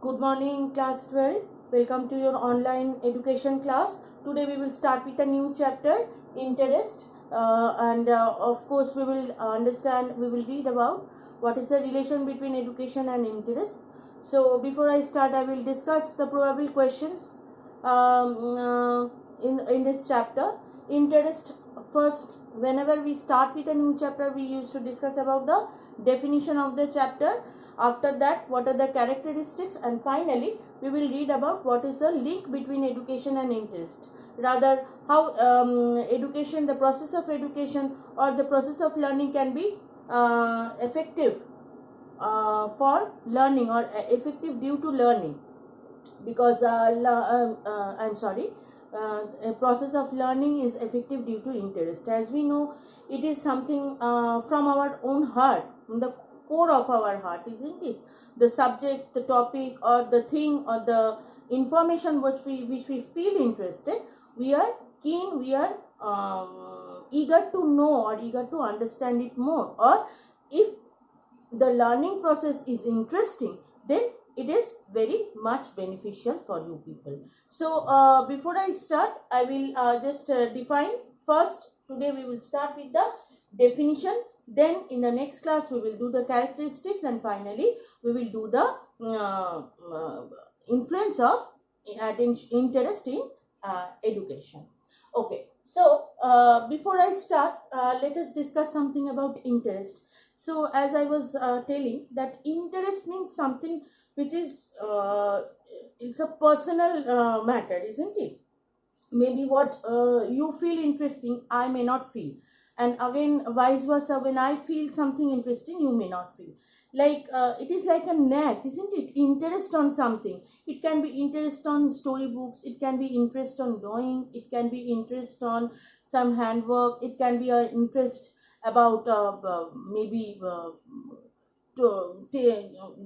Good morning, class 12. Welcome to your online education class. Today we will start with a new chapter, interest. And of course, we will read about what is the relation between education and interest. So, before I start, I will discuss the probable questions in this chapter. Interest first, whenever we start with a new chapter, we used to discuss about the definition of the chapter. After that, what are the characteristics, and finally we will read about what is the link between education and interest, rather how education, the process of education or the process of learning can be effective for learning or effective due to learning, because I'm sorry, a process of learning is effective due to interest. As we know, it is something from our own heart, from the core of our heart, isn't it? The subject, the topic, or the thing, or the information which we feel interested, we are keen, we are eager to know or eager to understand it more. Or if the learning process is interesting, then it is very much beneficial for you people. So before I start, I will just define first. Today we will start with the definition, then in the next class we will do the characteristics, and finally we will do the influence of interest in education. Okay, so before I start, let us discuss something about interest. So as I was telling, that interest means something which is it's a personal matter, isn't it? Maybe what you feel interesting, I may not feel, and again vice versa. When I feel something interesting, you may not feel. Like it is like a knack, isn't it? Interest on something. It can be interest on storybooks, it can be interest on drawing, it can be interest on some handwork, it can be an interest about maybe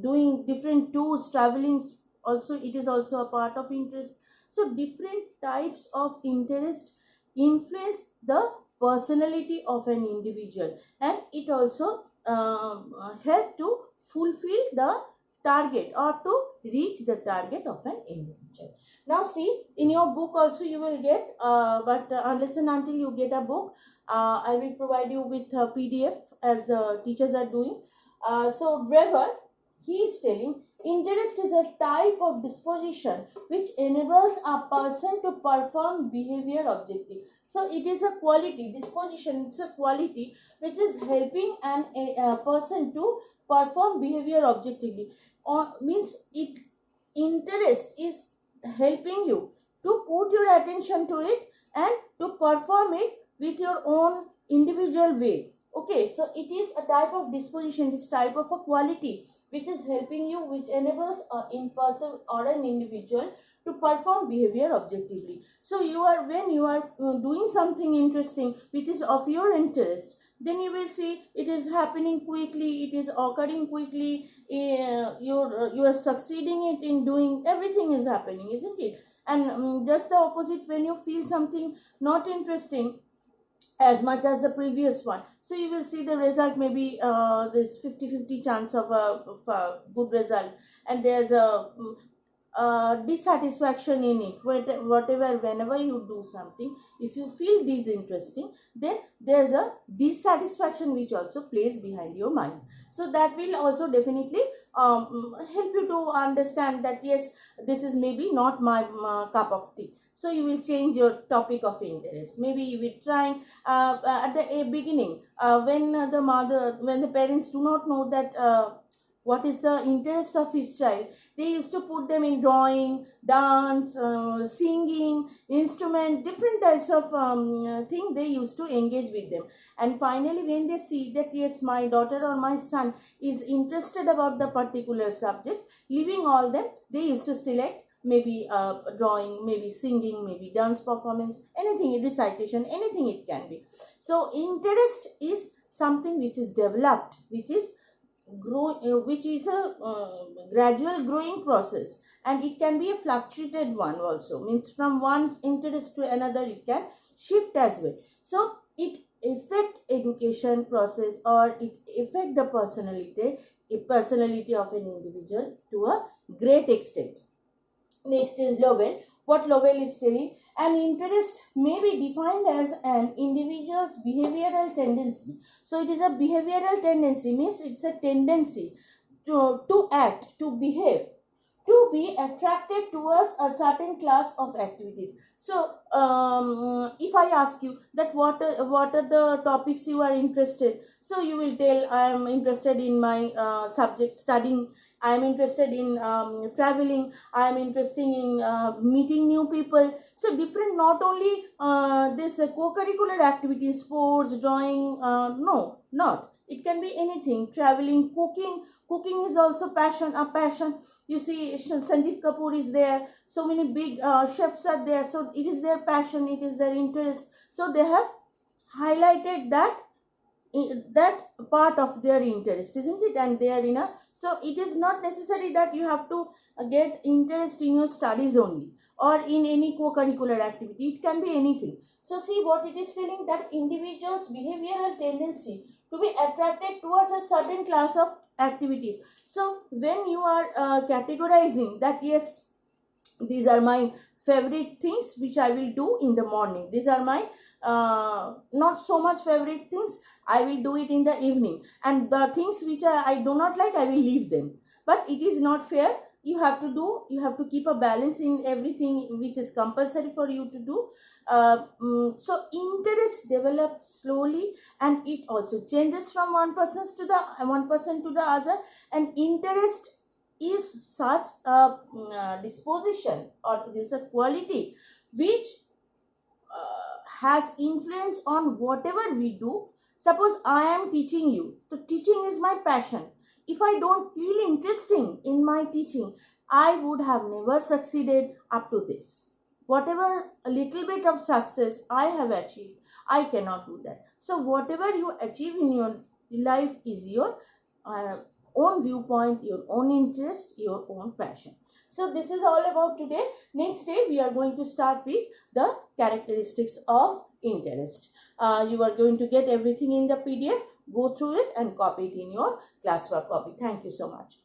doing different tours, travelings. Also, it is also a part of interest. So different types of interest influence the personality of an individual, and it also help to fulfill the target or to reach the target of an individual. Now see, in your book also you will get, but unless and until you get a book, I will provide you with a PDF as the teachers are doing. So Driver, he is telling, interest is a type of disposition which enables a person to perform behavior objectively. So it is a quality, disposition, it's a quality which is helping a person to perform behavior objectively. Or means it, interest is helping you to put your attention to it and to perform it with your own individual way. Okay, so it is a type of disposition, this type of a quality which is helping you, which enables in person or an individual to perform behavior objectively. So you are, when you are doing something interesting which is of your interest, then you will see it is happening quickly, it is occurring quickly, you are succeeding it in doing, everything is happening, isn't it? And just the opposite, when you feel something not interesting as much as the previous one, so you will see the result, maybe this 50-50 chance of a good result, and there's a dissatisfaction in it. Whatever, whenever you do something, if you feel disinteresting, then there's a dissatisfaction which also plays behind your mind. So that will also definitely help you to understand that yes, this is maybe not my cup of tea. So you will change your topic of interest. Maybe you will try at the beginning, when the parents do not know that what is the interest of his child, they used to put them in drawing, dance, singing, instrument, different types of thing they used to engage with them. And finally, when they see that yes, my daughter or my son is interested about the particular subject, leaving all them, they used to select maybe drawing, maybe singing, maybe dance performance, anything, recitation, anything it can be. So interest is something which is developed, which is which is a gradual growing process, and it can be a fluctuated one also, means from one interest to another it can shift as well. So it affect education process, or it affect the personality of an individual to a great extent. Next is Lovell. What Lovell is telling, an interest may be defined as an individual's behavioral tendency. So it is a behavioral tendency, means it's a tendency to act, to behave, to be attracted towards a certain class of activities. So if I ask you that what are the topics you are interested, so you will tell, I am interested in my subject studying, I am interested in traveling, I am interested in meeting new people. So different, not only this co-curricular activities, sports, drawing, no, not, it can be anything, traveling, cooking. Cooking is also a passion. You see, Sanjeev Kapoor is there, so many big chefs are there, so it is their passion, it is their interest, so they have highlighted that part of their interest, isn't it? And they are in a, so it is not necessary that you have to get interest in your studies only or in any co-curricular activity, it can be anything. So see what it is telling, that individuals behavioral tendency to be attracted towards a certain class of activities. So when you are categorizing that, yes, these are my favorite things which I will do in the morning, these are my not so much favorite things, I will do it in the evening, and the things which I do not like, I will leave them. But it is not fair. You have to do, you have to keep a balance in everything which is compulsory for you to do. So interest develops slowly, and it also changes from one person to the other. And interest is such a disposition, or this a quality which has influence on whatever we do. Suppose I am teaching you, so teaching is my passion. If I don't feel interesting in my teaching, I would have never succeeded up to this. Whatever a little bit of success I have achieved, I cannot do that. So whatever you achieve in your life is your uh, own viewpoint, your own interest, your own passion. So this is all about today. Next day we are going to start with the characteristics of interest. You are going to get everything in the PDF. Go through it and copy it in your classwork copy. Thank you so much.